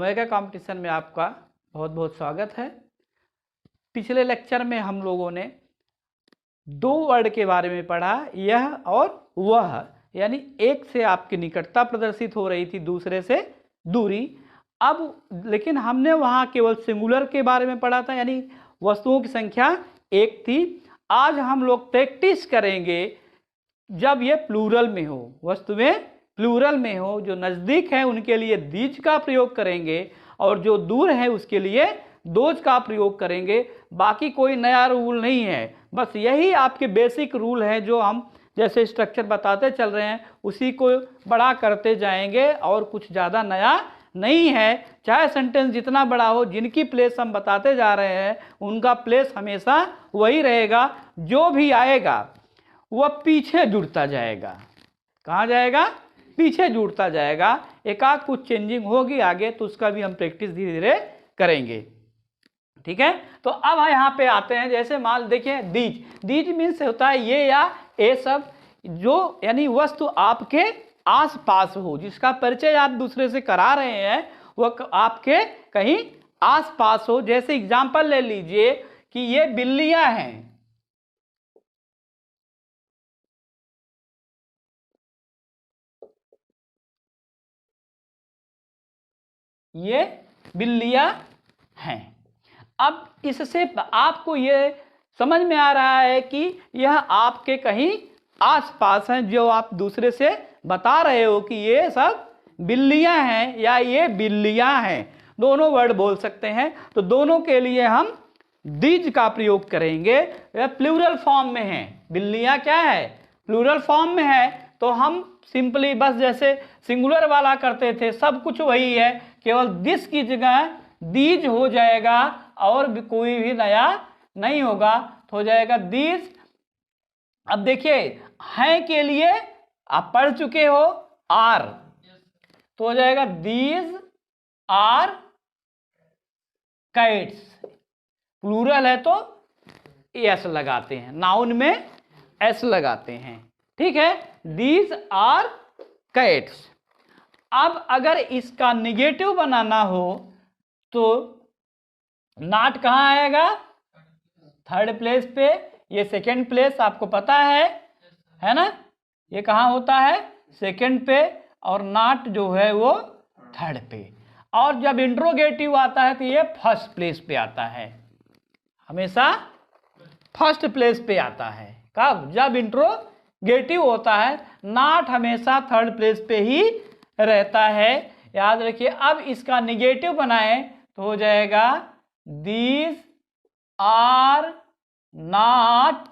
Omega competition में आपका बहुत बहुत स्वागत है। पिछले लेक्चर में हम लोगों ने दो वर्ड के बारे में पढ़ा, यह और वह, यानी एक से आपकी निकटता प्रदर्शित हो रही थी, दूसरे से दूरी। अब लेकिन हमने वहाँ केवल सिंगुलर के बारे में पढ़ा था, यानी वस्तुओं की संख्या एक थी। आज हम लोग प्रैक्टिस करेंगे जब ये प्लूरल में हो, वस्तुएं प्लूरल में हो, जो नज़दीक हैं उनके लिए दीज का प्रयोग करेंगे और जो दूर है उसके लिए दोज का प्रयोग करेंगे। बाकी कोई नया रूल नहीं है, बस यही आपके बेसिक रूल है जो हम जैसे स्ट्रक्चर बताते चल रहे हैं उसी को बड़ा करते जाएंगे और कुछ ज़्यादा नया नहीं है। चाहे सेंटेंस जितना बड़ा हो, जिनकी प्लेस हम बताते जा रहे हैं उनका प्लेस हमेशा वही रहेगा। जो भी आएगा वह पीछे जुड़ता जाएगा। कहाँ जाएगा? पीछे जुड़ता जाएगा। एक आध कुछ चेंजिंग होगी आगे, तो उसका भी हम प्रैक्टिस धीरे धीरे करेंगे। ठीक है, तो अब यहाँ पे आते हैं। जैसे मान देखिए दीज, दीज मीन्स होता है ये या ए सब, जो यानी वस्तु आपके आस पास हो, जिसका परिचय आप दूसरे से करा रहे हैं वह आपके कहीं आस पास हो। जैसे एग्जाम्पल ले लीजिए कि ये बिल्लियां हैं, ये बिल्लियां हैं। अब इससे आपको ये समझ में आ रहा है कि यह आपके कहीं आसपास हैं, जो आप दूसरे से बता रहे हो कि ये सब बिल्लियां हैं या ये बिल्लियां हैं। दोनों वर्ड बोल सकते हैं, तो दोनों के लिए हम दीज का प्रयोग करेंगे। यह प्लूरल फॉर्म में है। बिल्लियां क्या है? प्लूरल फॉर्म में है, तो हम सिंपली बस जैसे सिंगुलर वाला करते थे, सब कुछ वही है, केवल दिस की जगह दीज हो जाएगा और भी कोई भी नया नहीं होगा, तो हो जाएगा दीज। अब देखिए हैं के लिए आप पढ़ चुके हो आर, तो हो जाएगा दीज आर कैट्स। प्लूरल है तो एस लगाते हैं, नाउन में एस लगाते हैं। ठीक है, दीज आर कैट्स। अब अगर इसका निगेटिव बनाना हो तो नॉट कहाँ आएगा? थर्ड प्लेस पे। ये सेकंड प्लेस आपको पता है ना? ये कहाँ होता है? सेकंड पे, और नॉट जो है वो थर्ड पे। और जब इंट्रोगेटिव आता है तो ये फर्स्ट प्लेस पे आता है, हमेशा फर्स्ट प्लेस पे आता है। कब? जब इंट्रोगेटिव होता है। नॉट हमेशा थर्ड प्लेस पे ही रहता है, याद रखिए। अब इसका निगेटिव बनाएं तो हो जाएगा दीज आर नॉट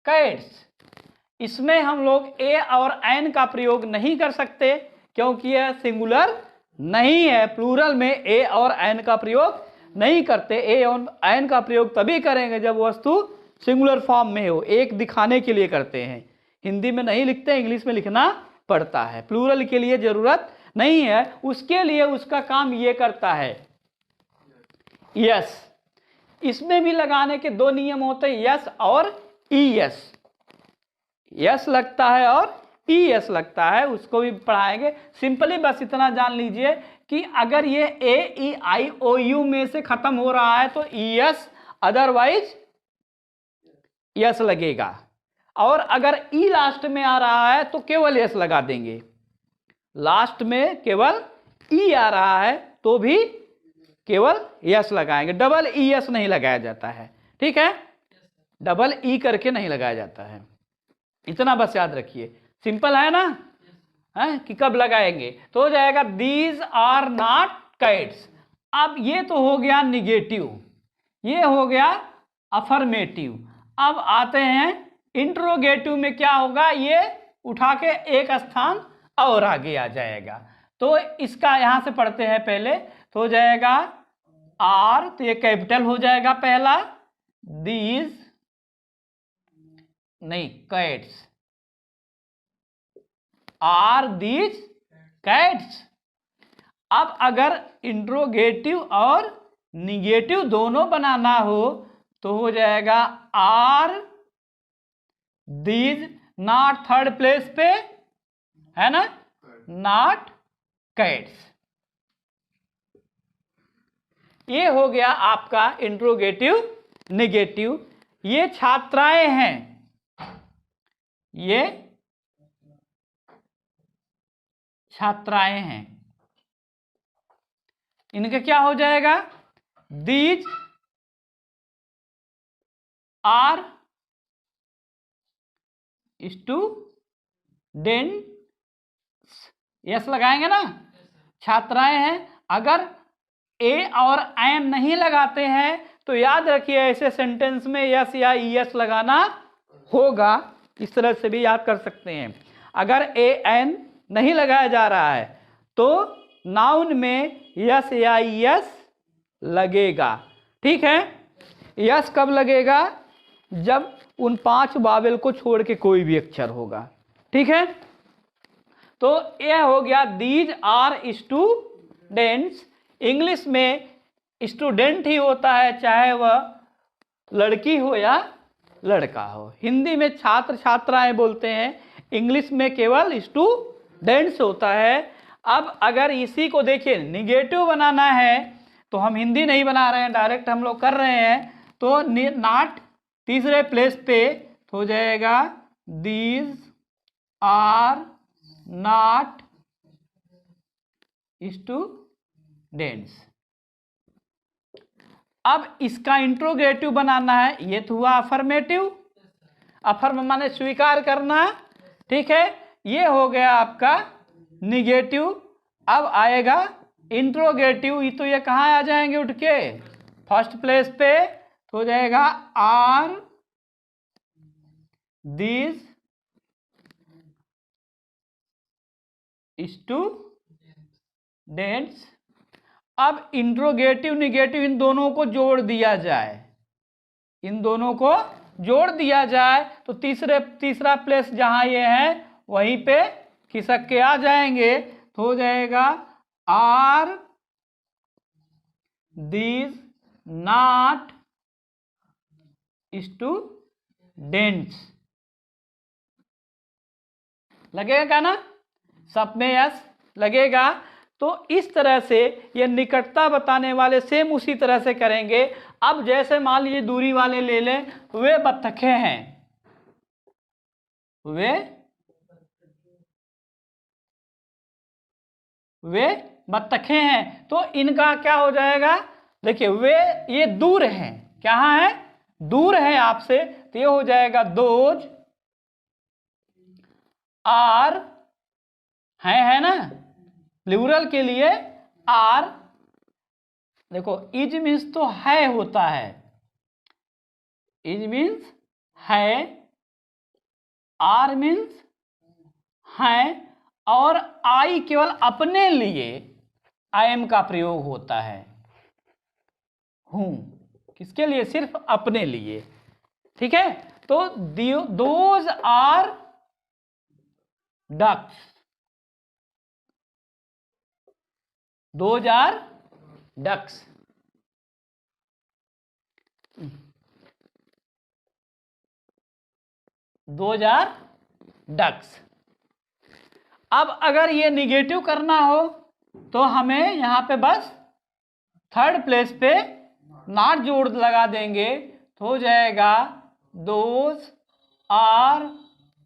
कैट्स। इसमें हम लोग ए और एन का प्रयोग नहीं कर सकते क्योंकि यह सिंगुलर नहीं है। प्लूरल में ए और एन का प्रयोग नहीं करते। ए और एन का प्रयोग तभी करेंगे जब वस्तु सिंगुलर फॉर्म में हो, एक दिखाने के लिए करते हैं। हिंदी में नहीं लिखते, इंग्लिश में लिखना पड़ता है। प्लूरल के लिए जरूरत नहीं है, उसके लिए उसका काम ये करता है यस। इसमें भी लगाने के दो नियम होते हैं, यस और ई एस। यस लगता है और ई एस लगता है, उसको भी पढ़ाएंगे। सिंपली बस इतना जान लीजिए कि अगर ये ए ई आई ओ यू में से खत्म हो रहा है तो ई एस, अदरवाइज यस लगेगा। और अगर ई लास्ट में आ रहा है तो केवल एस लगा देंगे। लास्ट में केवल ई आ रहा है तो भी केवल यस लगाएंगे, डबल ई एस नहीं लगाया जाता है। ठीक है, डबल ई करके नहीं लगाया जाता है, इतना बस याद रखिए। सिंपल है ना? है कि कब लगाएंगे तो हो जाएगा दीज आर नॉट कैट्स। अब ये तो हो गया निगेटिव, ये हो गया अफर्मेटिव। अब आते हैं इंट्रोगेटिव में। क्या होगा? ये उठा के एक स्थान और आगे आ जाएगा। तो इसका यहां से पढ़ते हैं पहले, तो हो जाएगा आर, तो ये कैपिटल हो जाएगा पहला, दीज नहीं कैट्स, आर दीज कैट्स। अब अगर इंट्रोगेटिव और निगेटिव दोनों बनाना हो तो हो जाएगा are these, not third place पे है ना, नॉट कैट्स। ये हो गया आपका इंट्रोगेटिव निगेटिव। ये छात्राएं हैं, ये छात्राएं हैं, इनका क्या हो जाएगा? दीज आर स्टूडेंट्स, यस लगाएंगे ना, छात्राएं हैं। अगर ए और एन नहीं लगाते हैं तो याद रखिए ऐसे सेंटेंस में यस या ईएस लगाना होगा। इस तरह से भी याद कर सकते हैं। अगर ए एन नहीं लगाया जा रहा है तो नाउन में यस या ईएस लगेगा। ठीक है, यस कब लगेगा? जब उन 5 वावेल को छोड़ के कोई भी अक्षर होगा। ठीक है, तो यह हो गया दीज आर स्टूडेंट्स। इंग्लिश में स्टूडेंट ही होता है, चाहे वह लड़की हो या लड़का हो। हिंदी में छात्र छात्राएं बोलते हैं, इंग्लिश में केवल स्टूडेंट्स होता है। अब अगर इसी को देखिए निगेटिव बनाना है तो हम हिंदी नहीं बना रहे हैं, डायरेक्ट हम लोग कर रहे हैं। तो नॉट तीसरे प्लेस पे हो जाएगा दीज आर नॉट स्टूडेंट्स। अब इसका इंट्रोगेटिव बनाना है, ये तो हुआ अफर्मेटिव, अफर्म माने स्वीकार करना। ठीक है, ये हो गया आपका निगेटिव। अब आएगा इंट्रोगेटिव, ये तो ये कहाँ आ जाएंगे उठ के? फर्स्ट प्लेस पे तो हो जाएगा आर दीज स्टूडेंट्स। अब इंट्रोगेटिव निगेटिव इन दोनों को जोड़ दिया जाए, इन दोनों को जोड़ दिया जाए तो तीसरा प्लेस जहां ये है वहीं पे खिसक के आ जाएंगे। तो हो जाएगा आर दीज नॉट स्टूडेंट्स। लगेगा ना, सब में यस लगेगा। तो इस तरह से ये निकटता बताने वाले सेम उसी तरह से करेंगे। अब जैसे मान लीजिए दूरी वाले ले लें, वे बत्तखें हैं, वे बत्तखें हैं, तो इनका क्या हो जाएगा? देखिए वे ये दूर हैं, कहाँ है? दूर है आपसे, तो ये हो जाएगा दोज आर, है ना, प्लूरल के लिए आर। देखो इज मीन्स तो है होता है, इज मीन्स है, आर मीन्स है, और आई केवल अपने लिए आई एम का प्रयोग होता है। हूं किसके लिए? सिर्फ अपने लिए। ठीक है, तो those are ducks, those are ducks. Those are ducks. अब अगर ये निगेटिव करना हो तो हमें यहां पे बस थर्ड प्लेस पे नॉट जोड़ लगा देंगे, तो हो जाएगा दोज आर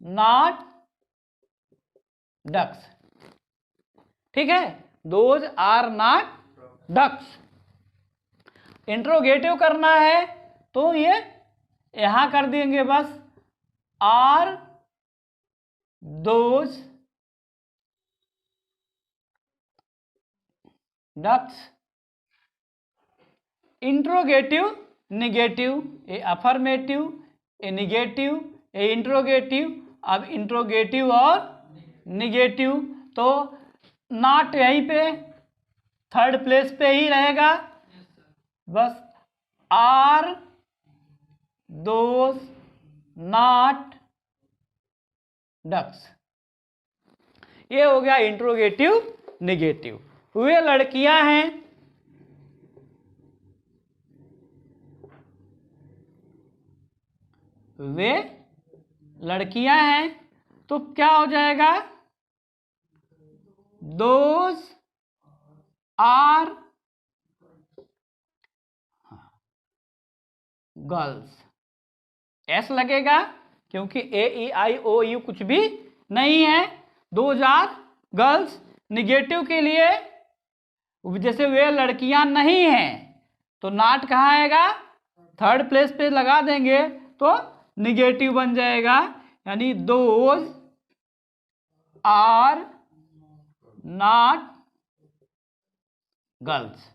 नॉट डक्स। ठीक है, those are not ducks. Interrogative करना है तो ये यहां कर देंगे बस are those ducks. Interrogative negative, a affirmative, a negative, a interrogative. अब इंट्रोगेटिव और निगेटिव, तो नॉट यहीं पे थर्ड प्लेस पे ही रहेगा, बस आर दोज नॉट डक्स। ये हो गया इंट्रोगेटिव निगेटिव। वे लड़कियां हैं, वे लड़कियां हैं, तो क्या हो जाएगा? Those are girls. एस लगेगा क्योंकि ए ई आई ओ यू कुछ भी नहीं है। Those are girls. निगेटिव के लिए जैसे वे लड़कियां नहीं हैं तो नॉट कहाँ आएगा, थर्ड प्लेस पे लगा देंगे तो निगेटिव बन जाएगा, यानी those are not girls.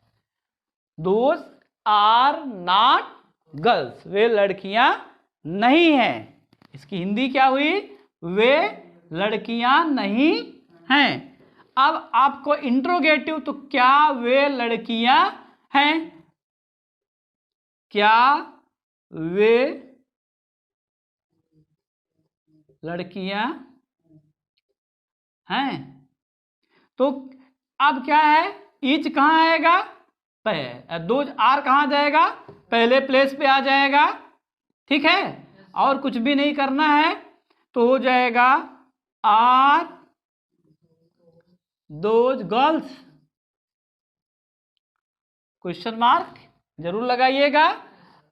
Those are not girls, वे लड़कियां नहीं हैं। इसकी हिंदी क्या हुई, वे लड़कियां नहीं हैं। अब आपको इंट्रोगेटिव, तो क्या वे लड़कियां हैं, क्या वे लड़कियां हैं। तो अब क्या है, ईच कहाँ आएगा, दो आर कहाँ जाएगा, पहले प्लेस पे आ जाएगा। ठीक है, और कुछ भी नहीं करना है तो हो जाएगा are those girls, question mark जरूर लगाइएगा।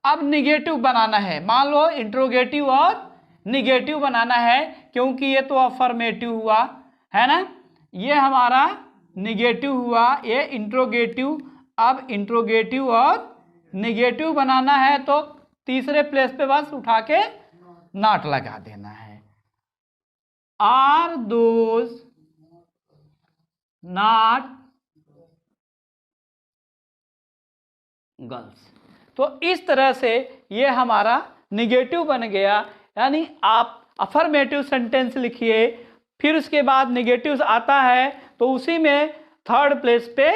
अब निगेटिव बनाना है, मान लो इंट्रोगेटिव और निगेटिव बनाना है, क्योंकि ये तो अफर्मेटिव हुआ है ना, ये हमारा निगेटिव हुआ, ये इंट्रोगेटिव। अब इंट्रोगेटिव और निगेटिव बनाना है तो तीसरे प्लेस पे बस उठा के नॉट लगा देना है। Are those not girls. तो इस तरह से ये हमारा निगेटिव बन गया। यानी आप अफर्मेटिव सेंटेंस लिखिए, फिर उसके बाद निगेटिव आता है तो उसी में थर्ड प्लेस पे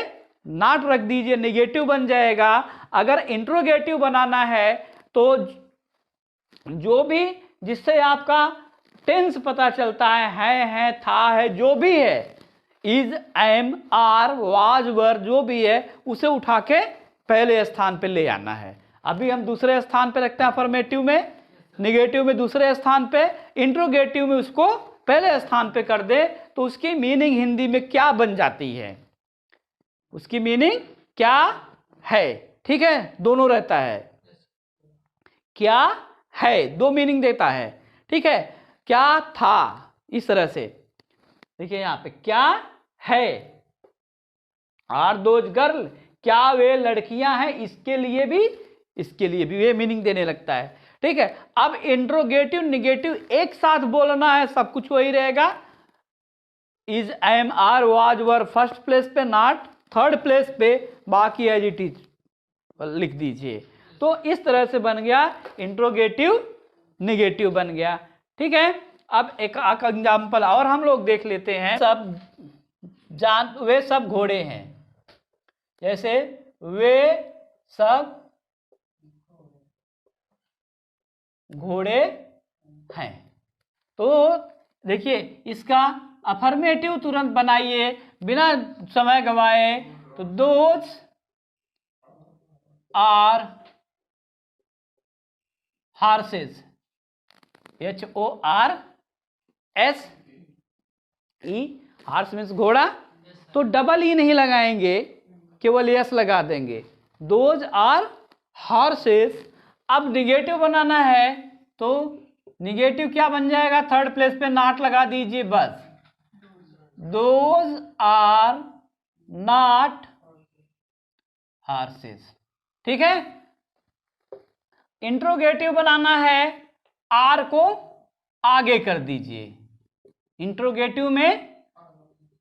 नॉट रख दीजिए, निगेटिव बन जाएगा। अगर इंट्रोगेटिव बनाना है तो जो भी जिससे आपका टेंस पता चलता है, था, है, जो भी है, इज, एम, आर, वाज, वर, जो भी है, उसे उठा के पहले स्थान पे ले आना है। अभी हम दूसरे स्थान पे रखते हैं अफर्मेटिव में, निगेटिव में दूसरे स्थान पे, इंट्रोगेटिव में उसको पहले स्थान पे कर दे तो उसकी मीनिंग हिंदी में क्या बन जाती है, उसकी मीनिंग क्या है। ठीक है, दोनों रहता है, क्या है, दो मीनिंग देता है। ठीक है, क्या था, इस तरह से देखिए यहां पे क्या है, आर दोज गर्ल, क्या वे लड़कियां हैं, इसके लिए भी वे मीनिंग देने लगता है। ठीक है, अब इंट्रोगेटिव निगेटिव एक साथ बोलना है, सब कुछ वही रहेगा। Is, am, are, was, were first place पे, नॉट थर्ड प्लेस पे, बाकी एज इट इज लिख दीजिए। तो इस तरह से बन गया इंट्रोगेटिव निगेटिव बन गया। ठीक है, अब एक एग्जाम्पल और हम लोग देख लेते हैं। वे सब घोड़े हैं, जैसे वे सब घोड़े हैं। तो देखिए इसका अफर्मेटिव तुरंत बनाइए बिना समय गंवाए, तो those are horses, HORSE, horse means घोड़ा, तो डबल ई नहीं लगाएंगे, केवल एस लगा देंगे, दोज आर हॉर्सेस। अब निगेटिव बनाना है तो निगेटिव क्या बन जाएगा, थर्ड प्लेस पे नॉट लगा दीजिए बस, दोज आर नॉट हॉर्सेस। ठीक है, इंट्रोगेटिव बनाना है, आर को आगे कर दीजिए, इंट्रोगेटिव में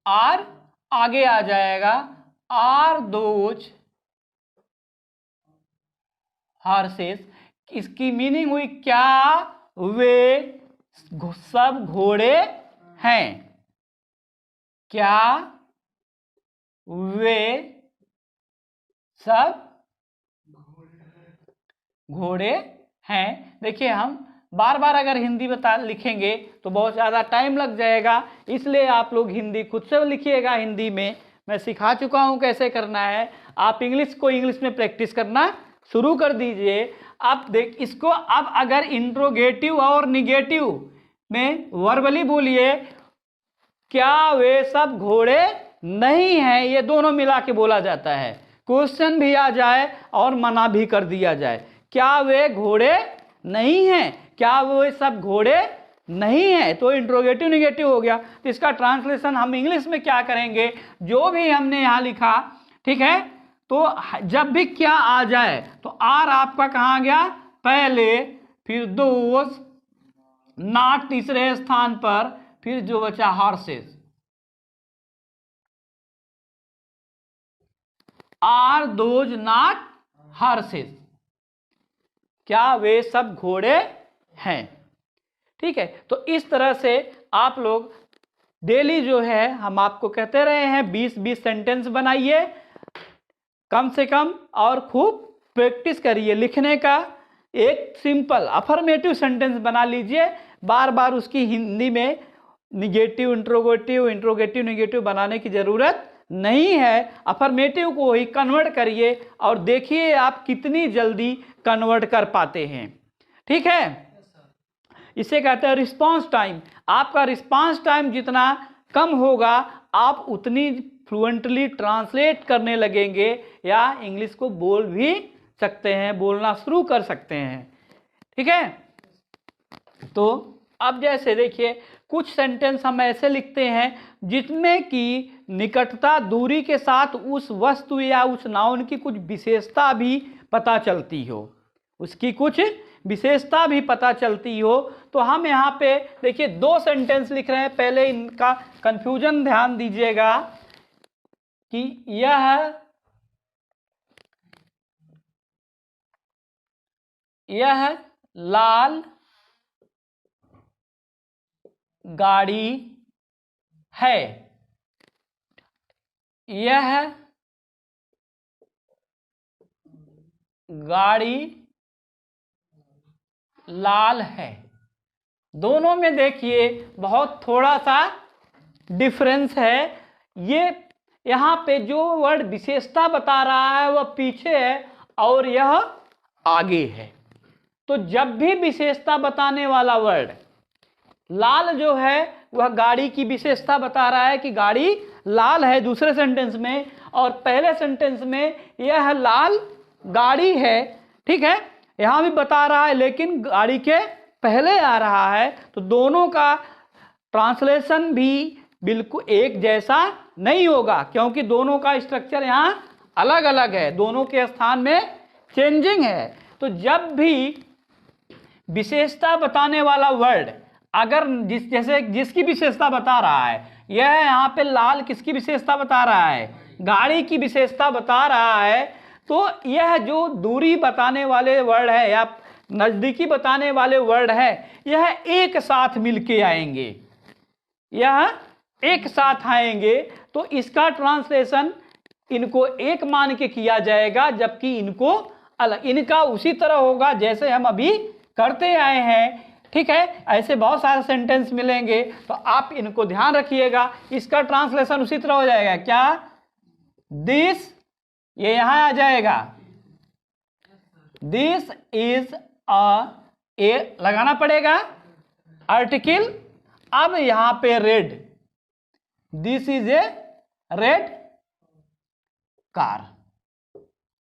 आर आगे आ जाएगा, आर दोज हॉर्सेस। इसकी मीनिंग हुई क्या वे सब घोड़े हैं, क्या वे सब घोड़े हैं। देखिए हम बार बार अगर हिंदी लिखेंगे तो बहुत ज़्यादा टाइम लग जाएगा, इसलिए आप लोग हिंदी खुद से लिखिएगा। हिंदी में मैं सिखा चुका हूं कैसे करना है, आप इंग्लिश को इंग्लिश में प्रैक्टिस करना शुरू कर दीजिए। अब देख इसको, अब अगर इंट्रोगेटिव और निगेटिव में वर्बली बोलिए, क्या वे सब घोड़े नहीं है, ये दोनों मिला के बोला जाता है। क्वेश्चन भी आ जाए और मना भी कर दिया जाए, क्या वे घोड़े नहीं हैं, क्या वे सब घोड़े नहीं है, तो इंट्रोगेटिव निगेटिव हो गया। तो इसका ट्रांसलेशन हम इंग्लिश में क्या करेंगे, जो भी हमने यहाँ लिखा, ठीक है, तो जब भी क्या आ जाए तो आर आपका कहाँ गया पहले, फिर दोज, नॉट तीसरे स्थान पर, फिर जो बचा horses. Are those not horses, क्या वे सब घोड़े हैं। ठीक है, तो इस तरह से आप लोग डेली जो है हम आपको कहते रहे हैं 20-20 सेंटेंस बनाइए कम से कम, और खूब प्रैक्टिस करिए लिखने का। एक सिंपल अफर्मेटिव सेंटेंस बना लीजिए, बार बार उसकी हिंदी में निगेटिव इंट्रोगेटिव इंट्रोगेटिव निगेटिव बनाने की ज़रूरत नहीं है। अफर्मेटिव को ही कन्वर्ट करिए और देखिए आप कितनी जल्दी कन्वर्ट कर पाते हैं। ठीक है, इसे कहते हैं रिस्पांस टाइम। आपका रिस्पांस टाइम जितना कम होगा आप उतनी फ्लुएंटली ट्रांसलेट करने लगेंगे, या इंग्लिश को बोल भी सकते हैं, बोलना शुरू कर सकते हैं। ठीक है, तो अब जैसे देखिए कुछ सेंटेंस हम ऐसे लिखते हैं जिसमें कि निकटता दूरी के साथ उस वस्तु या उस नाउन की कुछ विशेषता भी पता चलती हो, उसकी कुछ विशेषता भी पता चलती हो। तो हम यहाँ पे देखिए 2 सेंटेंस लिख रहे हैं, पहले इनका कंफ्यूजन ध्यान दीजिएगा कि यह लाल गाड़ी है, यह गाड़ी लाल है। दोनों में देखिए बहुत थोड़ा सा डिफरेंस है। ये यहाँ पे जो वर्ड विशेषता बता रहा है वह पीछे है और यह आगे है। तो जब भी विशेषता बताने वाला वर्ड लाल जो है वह गाड़ी की विशेषता बता रहा है कि गाड़ी लाल है दूसरे सेंटेंस में, और पहले सेंटेंस में यह लाल गाड़ी है। ठीक है, यहाँ भी बता रहा है लेकिन गाड़ी के पहले आ रहा है। तो दोनों का ट्रांसलेशन भी बिल्कुल एक जैसा नहीं होगा, क्योंकि दोनों का स्ट्रक्चर यहाँ अलग अलग है, दोनों के स्थान में चेंजिंग है। तो जब भी विशेषता बताने वाला वर्ड अगर जैसे जिसकी विशेषता बता रहा है, यह यहाँ पे लाल किसकी विशेषता बता रहा है, गाड़ी की विशेषता बता रहा है, तो यह जो दूरी बताने वाले वर्ड है या नज़दीकी बताने वाले वर्ड है, यह एक साथ मिलके आएंगे, यह एक साथ आएंगे। तो इसका ट्रांसलेशन इनको एक मान के किया जाएगा, जबकि इनको अलग, इनका उसी तरह होगा जैसे हम अभी करते आए हैं। ठीक है, ऐसे बहुत सारे सेंटेंस मिलेंगे, तो आप इनको ध्यान रखिएगा। इसका ट्रांसलेशन उसी तरह हो जाएगा, क्या दिस, ये यहां आ जाएगा, दिस इज ए लगाना पड़ेगा आर्टिकल। अब यहां पे red, this is a red car,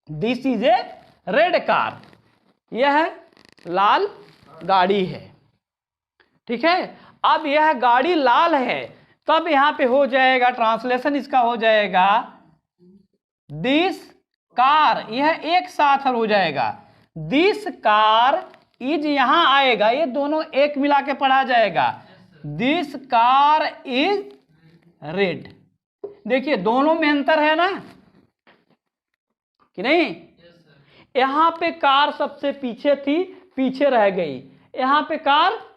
this is a red car, यह लाल गाड़ी है। ठीक है, अब यह गाड़ी लाल है, तब यहां पे हो जाएगा ट्रांसलेशन इसका हो जाएगा दिस कार, यह एक साथ हो जाएगा, दिस कार इज यहां आएगा, ये दोनों एक मिला के पढ़ा जाएगा, दिस कार इज रेड। देखिए दोनों में अंतर है ना कि नहीं, यहां पे कार सबसे पीछे थी, पीछे रह गई, यहां पे कार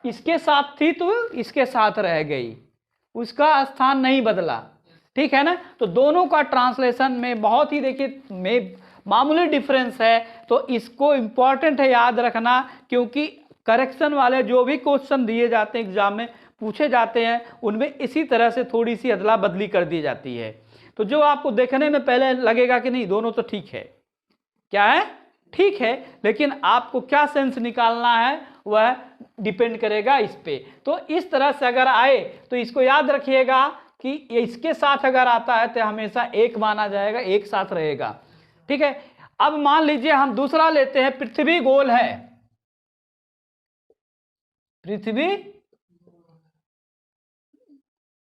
इसके साथ थी तो इसके साथ रह गई, उसका स्थान नहीं बदला। ठीक है ना, तो दोनों का ट्रांसलेशन में बहुत ही देखिए में मामूली डिफरेंस है। तो इसको इंपॉर्टेंट है याद रखना, क्योंकि करेक्शन वाले जो भी क्वेश्चन दिए जाते हैं एग्जाम में पूछे जाते हैं, उनमें इसी तरह से थोड़ी सी अदला बदली कर दी जाती है। तो जो आपको देखने में पहले लगेगा कि नहीं दोनों तो ठीक है, क्या है ठीक है, लेकिन आपको क्या सेंस निकालना है वह डिपेंड करेगा इस पे। तो इस तरह से अगर आए तो इसको याद रखिएगा कि ये इसके साथ अगर आता है तो हमेशा एक माना जाएगा, एक साथ रहेगा। ठीक है, अब मान लीजिए हम दूसरा लेते हैं, पृथ्वी गोल है, पृथ्वी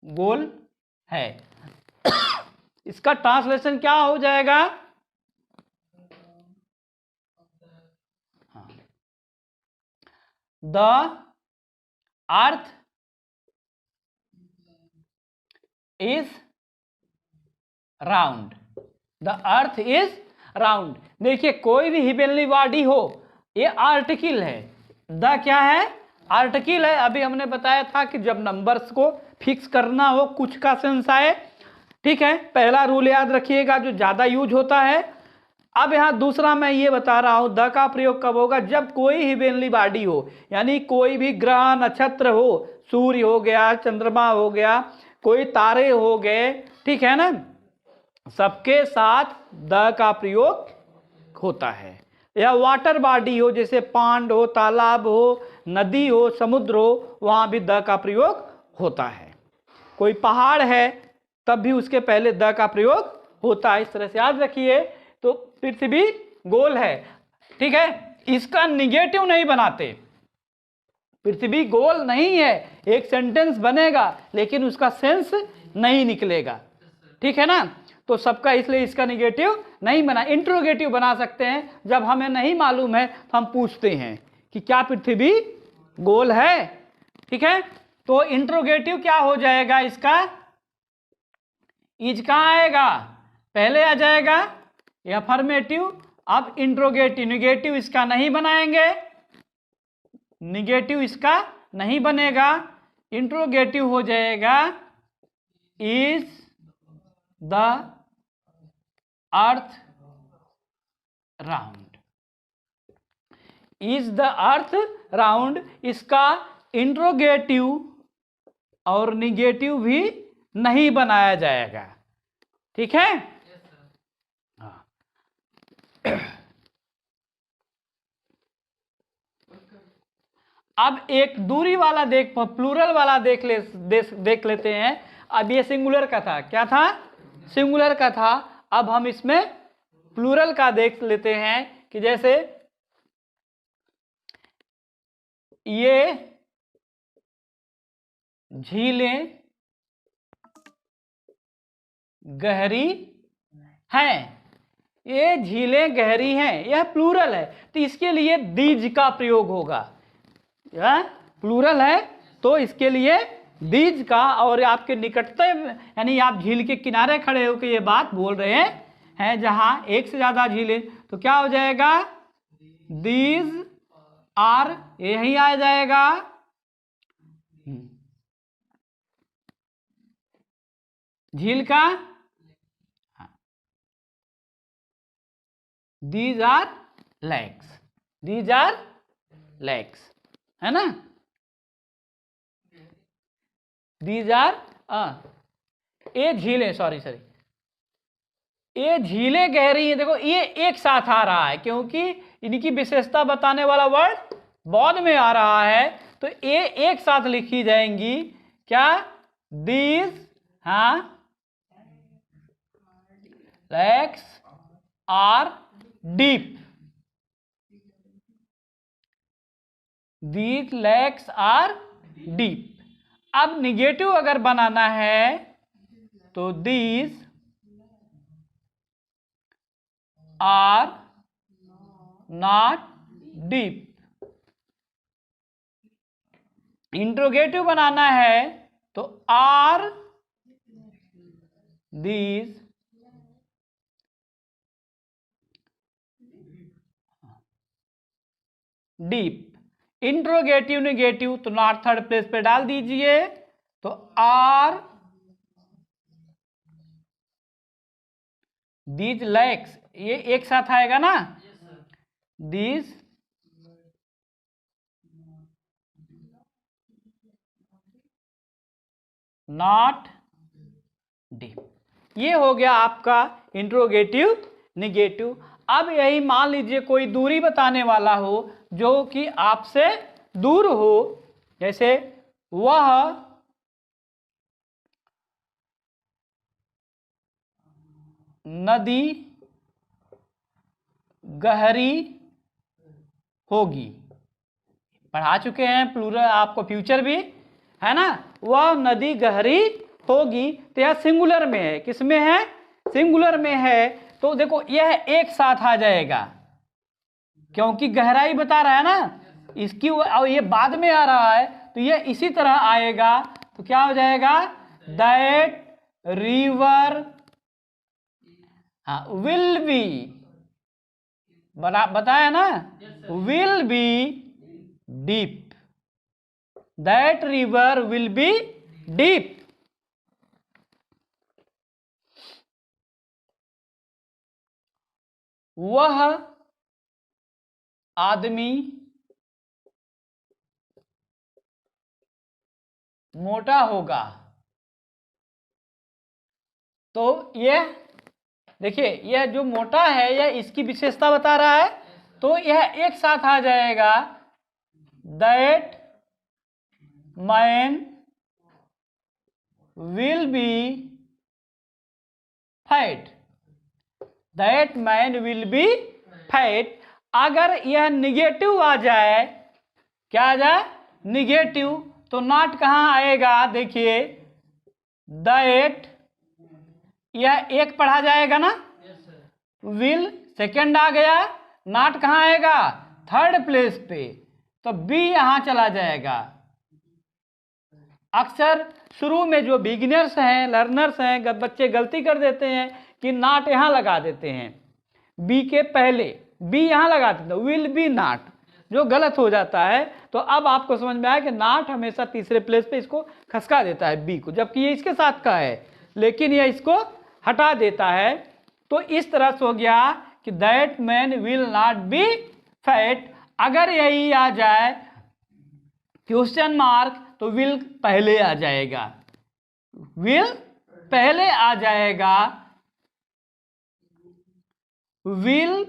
गोल है, इसका ट्रांसलेशन क्या हो जाएगा? The earth is round, the earth is round. देखिए कोई भी हिबेनली बॉडी हो, ये आर्टिकल है, द क्या है? आर्टिकल है। अभी हमने बताया था कि जब नंबर्स को फिक्स करना हो, कुछ का सेंस आए, ठीक है, पहला रूल याद रखिएगा जो ज्यादा यूज होता है। अब यहां दूसरा मैं ये बता रहा हूं, द का प्रयोग कब होगा? जब कोई हिबेनली बॉडी हो, यानी कोई भी ग्रह नक्षत्र हो, सूर्य हो गया, चंद्रमा हो गया, कोई तारे हो गए, ठीक है ना, सबके साथ द का प्रयोग होता है। या वाटर बॉडी हो, जैसे पांड हो, तालाब हो, नदी हो, समुद्र हो, वहां भी द का प्रयोग होता है। कोई पहाड़ है तब भी उसके पहले द का प्रयोग होता है। इस तरह से याद रखिए। तो पृथ्वी गोल है, ठीक है, इसका निगेटिव नहीं बनाते, पृथ्वी गोल नहीं है, एक सेंटेंस बनेगा लेकिन उसका सेंस नहीं निकलेगा, ठीक है ना। तो सबका, इसलिए इसका निगेटिव नहीं बना, इंट्रोगेटिव बना सकते हैं। जब हमें नहीं मालूम है तो हम पूछते हैं कि क्या पृथ्वी गोल है, ठीक है। तो इंट्रोगेटिव क्या हो जाएगा इसका? इज कहाँ आएगा? पहले आ जाएगा अफर्मेटिव। अब इंट्रोगेटिव, निगेटिव इसका नहीं बनाएंगे, निगेटिव इसका नहीं बनेगा, इंट्रोगेटिव हो जाएगा is the earth round, is the earth round. इसका इंट्रोगेटिव और निगेटिव भी नहीं बनाया जाएगा, ठीक है। हाँ। अब एक दूरी वाला प्लूरल वाला देख लेते हैं। अब ये सिंगुलर का था, क्या था? सिंगुलर का था। अब हम इसमें प्लूरल का देख लेते हैं कि जैसे ये झीलें गहरी हैं, ये झीलें गहरी हैं, यह प्लूरल है, तो इसके लिए दीज का प्रयोग होगा। यह प्लूरल है तो इसके लिए दीज का, और आपके निकटतम, यानी आप झील के किनारे खड़े होकर ये बात बोल रहे हैं जहां एक से ज्यादा झीलें, तो क्या हो जाएगा? दीज आर, यही आ जाएगा। झील का these are lakes, these are lakes, है ना। दीज आर, ये झीलें, सॉरी, ये झीलें गहरी हैं। देखो ये एक साथ आ रहा है क्योंकि इनकी विशेषता बताने वाला वर्ड बाद में आ रहा है, तो ये एक साथ लिखी जाएंगी। क्या? दीज, हाँ, lakes are deep, these lakes are deep. अब निगेटिव अगर बनाना है तो these are not deep. Interrogative बनाना है तो are these deep. Interrogative negative तो नॉट थर्ड प्लेस पे डाल दीजिए, तो आर दीज लेक्स, ये एक साथ आएगा ना, दीज नॉट डीप। ये हो गया आपका इंट्रोगेटिव निगेटिव। अब यही मान लीजिए कोई दूरी बताने वाला हो जो कि आपसे दूर हो, जैसे वह नदी गहरी होगी। पढ़ा चुके हैं, प्लूरल आपको फ्यूचर भी है ना। वह नदी गहरी होगी, तो यह सिंगुलर में है। किस में है? सिंगुलर में है। तो देखो यह एक साथ आ जाएगा, क्योंकि गहराई बता रहा है ना इसकी, और ये बाद में आ रहा है, तो ये इसी तरह आएगा। तो क्या हो जाएगा? दैट रिवर विल बी, बताया ना, will be deep. That river will be deep. वह आदमी मोटा होगा। तो यह देखिए, यह जो मोटा है यह इसकी विशेषता बता रहा है, तो यह एक साथ आ जाएगा। That man will be fat. That man will be fat. अगर यह निगेटिव आ जाए, क्या आ जाए? निगेटिव, तो नॉट कहाँ आएगा? देखिए दैट, यह एक पढ़ा जाएगा ना, विल सेकंड आ गया, नॉट कहाँ आएगा? थर्ड प्लेस पे, तो बी यहां चला जाएगा। अक्सर शुरू में जो बिगिनर्स हैं, लर्नर्स हैं, बच्चे गलती कर देते हैं कि नॉट यहां लगा देते हैं, बी के पहले बी यहां लगा देते हैं, विल बी नॉट, जो गलत हो जाता है। तो अब आपको समझ में आया कि नॉट हमेशा तीसरे प्लेस पे इसको खसका देता है बी को, जबकि ये इसके साथ का है, लेकिन यह इसको हटा देता है। तो इस तरह से हो गया कि that man will not B fat. अगर यही आ जाए क्वेश्चन मार्क, तो विल पहले आ जाएगा, विल पहले आ जाएगा। विल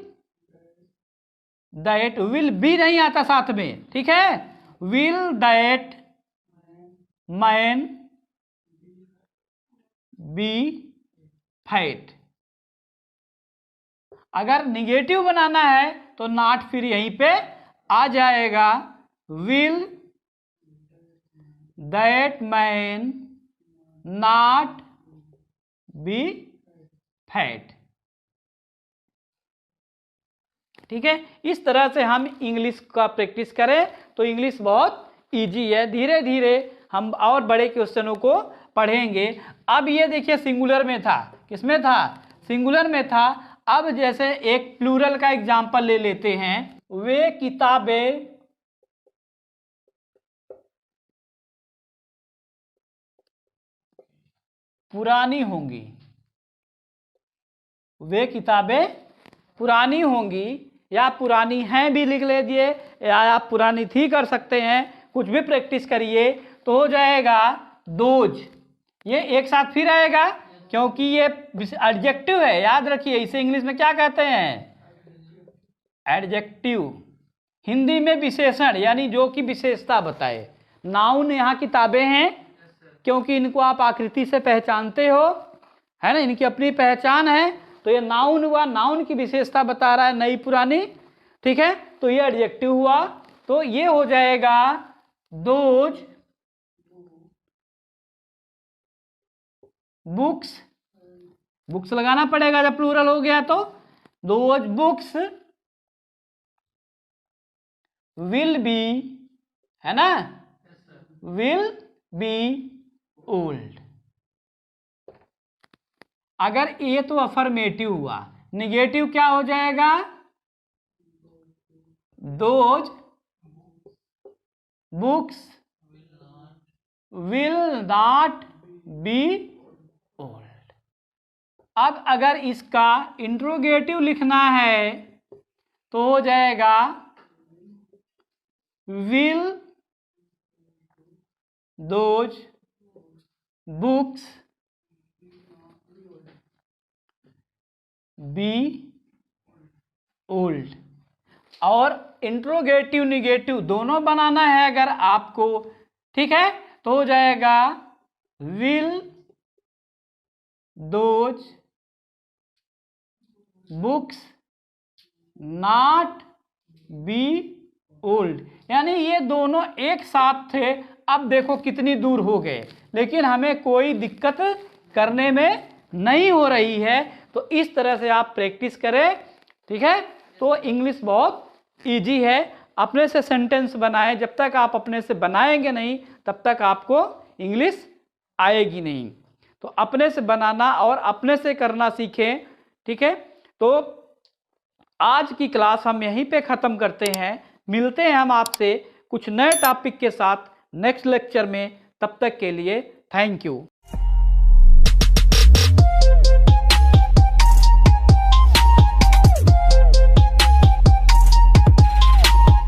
दैट, विल बी नहीं आता साथ में, ठीक है। Will that man B fat. अगर निगेटिव बनाना है तो नॉट फिर यहीं पे आ जाएगा। Will that man not be fat. ठीक है, इस तरह से हम इंग्लिश का प्रैक्टिस करें तो इंग्लिश बहुत इजी है। धीरे धीरे हम और बड़े क्वेश्चनों को पढ़ेंगे। अब ये देखिए सिंगुलर में था, किसमें था? सिंगुलर में था। अब जैसे एक प्लूरल का एग्जाम्पल ले लेते हैं। वे किताबें पुरानी होंगी। वे किताबें पुरानी होंगी, या पुरानी हैं भी लिख लीजिए, या आप पुरानी थी कर सकते हैं, कुछ भी प्रैक्टिस करिए तो हो जाएगा दोज। ये एक साथ फिर आएगा क्योंकि ये एडजेक्टिव है, याद रखिए। इसे इंग्लिश में क्या कहते हैं? एडजेक्टिव। हिंदी में विशेषण, यानी जो कि विशेषता बताए। नाउन यहाँ किताबें हैं क्योंकि इनको आप आकृति से पहचानते हो, है ना, इनकी अपनी पहचान है। तो ये नाउन हुआ, नाउन की विशेषता बता रहा है, नई पुरानी, ठीक है। तो ये एडजेक्टिव हुआ, तो ये हो जाएगा दोज बुक्स। बुक्स लगाना पड़ेगा जब प्लूरल हो गया तो। दोज बुक्स विल बी, है ना, विल बी ओल्ड। अगर ये तो अफर्मेटिव हुआ, निगेटिव क्या हो जाएगा? Those books will not be old. अब अगर इसका इंट्रोगेटिव लिखना है तो हो जाएगा will those books be old. और इंट्रोगेटिव निगेटिव दोनों बनाना है अगर आपको, ठीक है, तो हो जाएगा will those books not be old, यानी ये दोनों एक साथ थे, अब देखो कितनी दूर हो गए, लेकिन हमें कोई दिक्कत करने में नहीं हो रही है। तो इस तरह से आप प्रैक्टिस करें, ठीक है। तो इंग्लिश बहुत इजी है, अपने से सेंटेंस बनाएं, जब तक आप अपने से बनाएंगे नहीं तब तक आपको इंग्लिश आएगी नहीं। तो अपने से बनाना और अपने से करना सीखें, ठीक है। तो आज की क्लास हम यहीं पे ख़त्म करते हैं, मिलते हैं हम आपसे कुछ नए टॉपिक के साथ नेक्स्ट लेक्चर में, तब तक के लिए थैंक यू।